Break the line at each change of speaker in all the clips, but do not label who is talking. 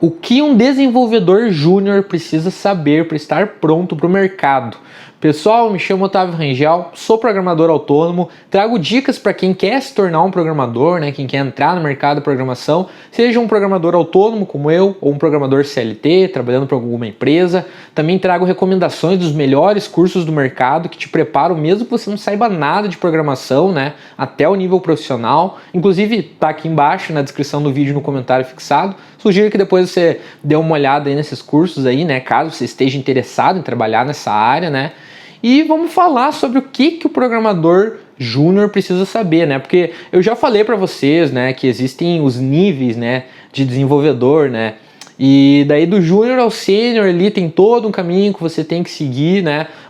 O que um desenvolvedor júnior precisa saber para estar pronto para o mercado? Pessoal, me chamo Otávio Rangel, sou programador autônomo, trago dicas para quem quer se tornar um programador, quem quer entrar no mercado de programação, seja um programador autônomo como eu, ou um programador CLT, trabalhando para alguma empresa. Também trago recomendações dos melhores cursos do mercado que te preparam mesmo que você não saiba nada de programação, até o nível profissional. Inclusive, tá aqui embaixo na descrição do vídeo, no comentário fixado. Sugiro que depois você dê uma olhada aí nesses cursos aí, caso você esteja interessado em trabalhar nessa área, E vamos falar sobre o que o programador júnior precisa saber, Porque eu já falei para vocês, que existem os níveis, de desenvolvedor, E daí do júnior ao sênior ali tem todo um caminho que você tem que seguir,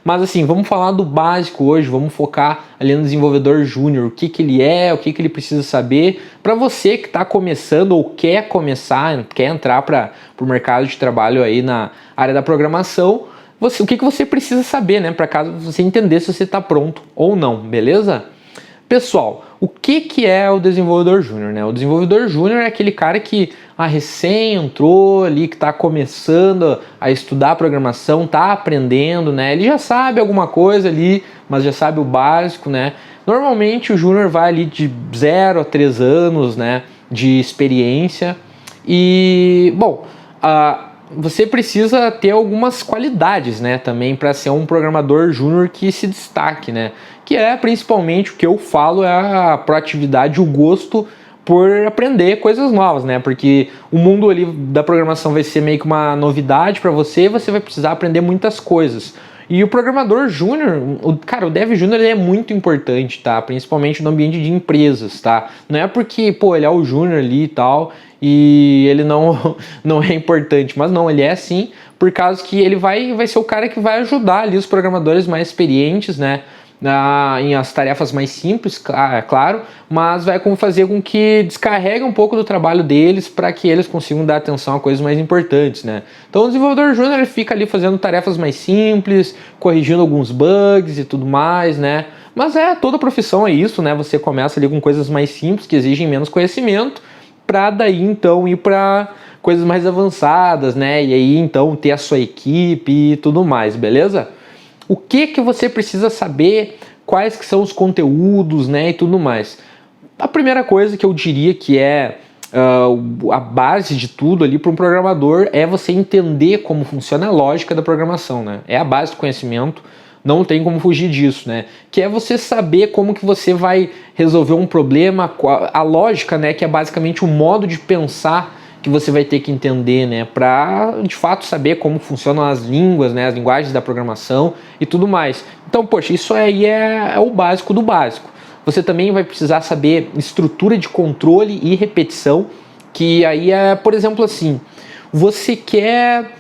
Mas assim, vamos falar do básico hoje, vamos focar ali no desenvolvedor júnior, o que ele é, o que ele precisa saber. Para você que está começando ou quer começar, quer entrar para o mercado de trabalho aí na área da programação, o que você precisa saber, para caso você entender se você está pronto ou não, beleza? Pessoal, o que é o desenvolvedor júnior, O desenvolvedor júnior é aquele cara que recém entrou ali, que está começando a estudar programação, está aprendendo, Ele já sabe alguma coisa ali, mas já sabe o básico, Normalmente o júnior vai ali de 0 a 3 anos, de experiência. E, bom, você precisa ter algumas qualidades, também para ser um programador júnior que se destaque, Que é principalmente o que eu falo, é a proatividade, o gosto por aprender coisas novas, Porque o mundo ali da programação vai ser meio que uma novidade para você e você vai precisar aprender muitas coisas. E o programador júnior, o dev júnior é muito importante, Principalmente no ambiente de empresas, Não é porque, ele é o júnior ali e tal, e ele não é importante, mas não, ele é sim, por causa que ele vai ser o cara que vai ajudar ali os programadores mais experientes, em as tarefas mais simples, claro, mas vai fazer com que descarregue um pouco do trabalho deles para que eles consigam dar atenção a coisas mais importantes, Então o desenvolvedor júnior ele fica ali fazendo tarefas mais simples, corrigindo alguns bugs e tudo mais, Mas toda profissão é isso, Você começa ali com coisas mais simples que exigem menos conhecimento, para daí então ir para coisas mais avançadas, E aí então ter a sua equipe e tudo mais, beleza? O que você precisa saber, quais que são os conteúdos, e tudo mais. A primeira coisa que eu diria que é a base de tudo ali para um programador é você entender como funciona a lógica da programação, É a base do conhecimento, não tem como fugir disso, Que é você saber como que você vai resolver um problema, a lógica, que é basicamente o modo de pensar que você vai ter que entender, para de fato saber como funcionam as línguas, as linguagens da programação e tudo mais. Então, poxa, isso aí é o básico do básico. Você também vai precisar saber estrutura de controle e repetição, que aí é, por exemplo, assim, você quer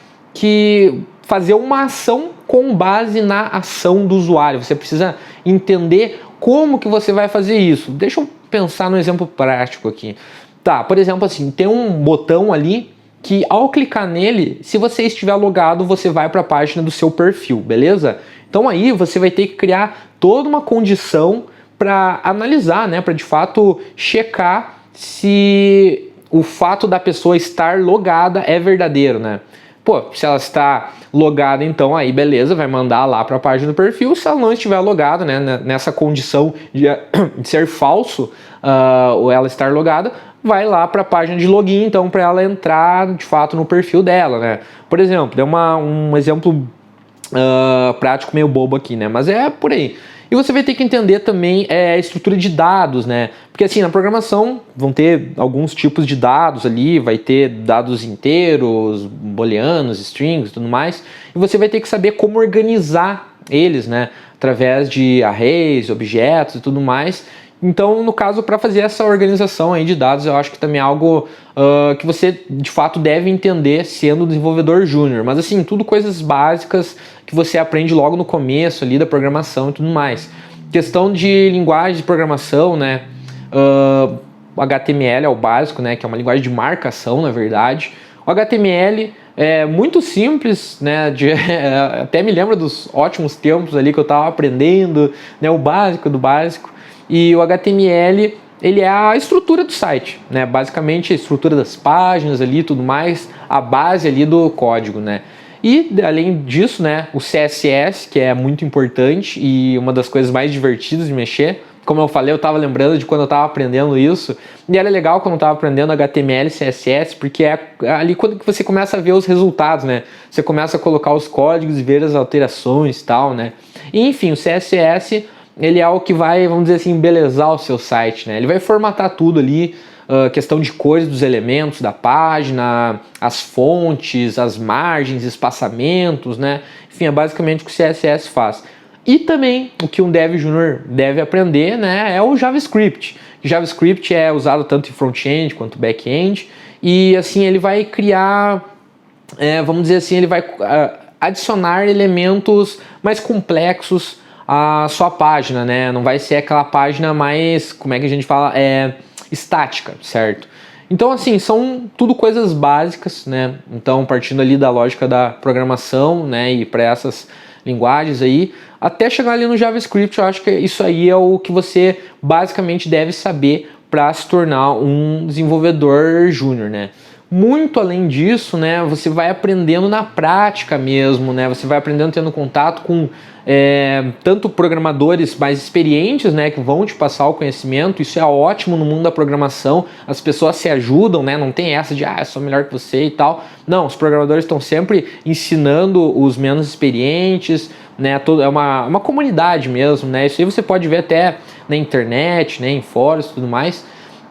fazer uma ação com base na ação do usuário. Você precisa entender como que você vai fazer isso. Deixa eu pensar no exemplo prático aqui. Por exemplo, assim, tem um botão ali que ao clicar nele, se você estiver logado, você vai para a página do seu perfil, beleza? Então aí você vai ter que criar toda uma condição para analisar, para de fato checar se o fato da pessoa estar logada é verdadeiro, se ela está logada, então aí beleza, vai mandar lá para a página do perfil. Se ela não estiver logada, nessa condição de ser falso, ou ela estar logada, vai lá para a página de login, então, para ela entrar de fato no perfil dela, Por exemplo, deu um exemplo prático meio bobo aqui, mas é por aí. E você vai ter que entender também a estrutura de dados, Porque assim, na programação vão ter alguns tipos de dados ali, vai ter dados inteiros, booleanos, strings e tudo mais, e você vai ter que saber como organizar eles, Através de arrays, objetos e tudo mais. Então, no caso, para fazer essa organização aí de dados, eu acho que também é algo que você, de fato, deve entender sendo desenvolvedor júnior. Mas, assim, tudo coisas básicas que você aprende logo no começo ali da programação e tudo mais. Questão de linguagem de programação, o HTML é o básico, que é uma linguagem de marcação, na verdade. O HTML é muito simples, até me lembra dos ótimos tempos ali que eu estava aprendendo, o básico do básico. E o HTML ele é a estrutura do site, né? Basicamente a estrutura das páginas ali, tudo mais, a base ali do código, né? E além disso, né, o CSS, que é muito importante e uma das coisas mais divertidas de mexer. Como eu falei, eu estava lembrando de quando eu estava aprendendo isso, e era legal quando eu estava aprendendo HTML e CSS, porque é ali quando você começa a ver os resultados, né? Você começa a colocar os códigos e ver as alterações e tal, né? E, enfim, o CSS, ele é o que vai, vamos dizer assim, embelezar o seu site, né? Ele vai formatar tudo ali, questão de cores dos elementos da página, as fontes, as margens, espaçamentos, né? Enfim, é basicamente o que o CSS faz. E também o que um Dev Júnior deve aprender, né, é o JavaScript. O JavaScript é usado tanto em front-end quanto back-end, e assim ele vai criar, vamos dizer assim, ele vai adicionar elementos mais complexos à sua página, né? Não vai ser aquela página mais, como é que a gente fala, estática, certo? Então, assim, são tudo coisas básicas, né? Então, partindo ali da lógica da programação, né, e para essas linguagens aí, até chegar ali no JavaScript, eu acho que isso aí é o que você basicamente deve saber para se tornar um desenvolvedor júnior, né? Muito além disso, né, você vai aprendendo na prática mesmo, né? Você vai aprendendo tendo contato com tanto programadores mais experientes, né, que vão te passar o conhecimento. Isso é ótimo no mundo da programação. As pessoas se ajudam, né? Não tem essa de eu sou melhor que você e tal. Não, os programadores estão sempre ensinando os menos experientes, né? É uma comunidade mesmo, né? Isso aí você pode ver até na internet, né, em fóruns e tudo mais.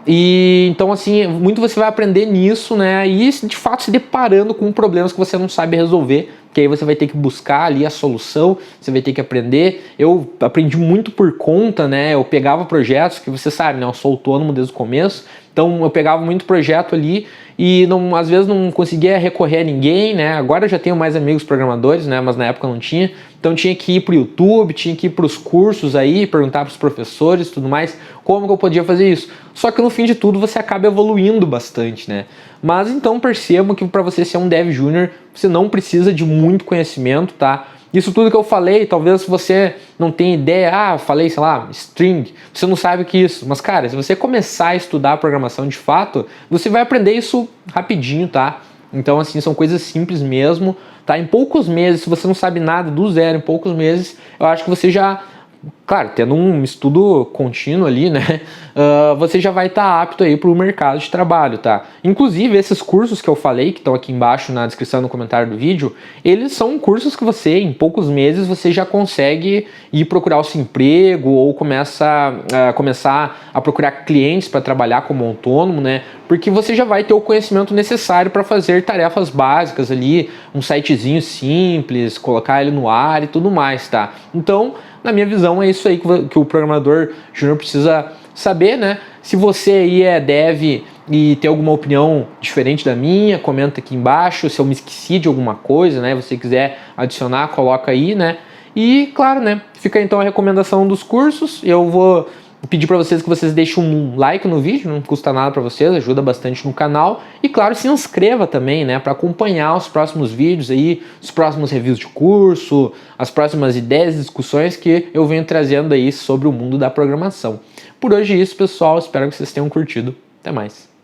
E então, assim, muito você vai aprender nisso, né? E de fato se deparando com problemas que você não sabe resolver, que aí você vai ter que buscar ali a solução, você vai ter que aprender. Eu aprendi muito por conta, né? Eu pegava projetos que você sabe, né? Eu sou autônomo desde o começo, então eu pegava muito projeto ali e às vezes não conseguia recorrer a ninguém, né? Agora eu já tenho mais amigos programadores, né? Mas na época não tinha. Então tinha que ir para o YouTube, tinha que ir para os cursos aí, perguntar para os professores e tudo mais, como que eu podia fazer isso. Só que no fim de tudo você acaba evoluindo bastante, né? Mas então percebam que para você ser um Dev Júnior, você não precisa de muito conhecimento, tá? Isso tudo que eu falei, talvez você não tenha ideia, falei, sei lá, string, você não sabe o que é isso. Mas, cara, se você começar a estudar programação de fato, você vai aprender isso rapidinho, tá? Então, assim, são coisas simples mesmo, tá? Em poucos meses, se você não sabe nada do zero, em poucos meses, eu acho que você já, claro, tendo um estudo contínuo ali, né, você já vai estar apto aí para o mercado de trabalho, tá? Inclusive, esses cursos que eu falei, que estão aqui embaixo na descrição, no comentário do vídeo, eles são cursos que você, em poucos meses, você já consegue ir procurar o seu emprego ou começar a procurar clientes para trabalhar como autônomo, né? Porque você já vai ter o conhecimento necessário para fazer tarefas básicas ali, um sitezinho simples, colocar ele no ar e tudo mais, tá? Então, na minha visão, é isso aí que o programador júnior precisa saber, né? Se você aí é dev e tem alguma opinião diferente da minha, comenta aqui embaixo. Se eu me esqueci de alguma coisa, né? Você quiser adicionar, coloca aí, né? E, claro, né? Fica então a recomendação dos cursos. Eu vou pedir para vocês que vocês deixem um like no vídeo, não custa nada para vocês, ajuda bastante no canal. E claro, se inscreva também, né, para acompanhar os próximos vídeos aí, os próximos reviews de curso, as próximas ideias e discussões que eu venho trazendo aí sobre o mundo da programação. Por hoje é isso, pessoal, espero que vocês tenham curtido. Até mais.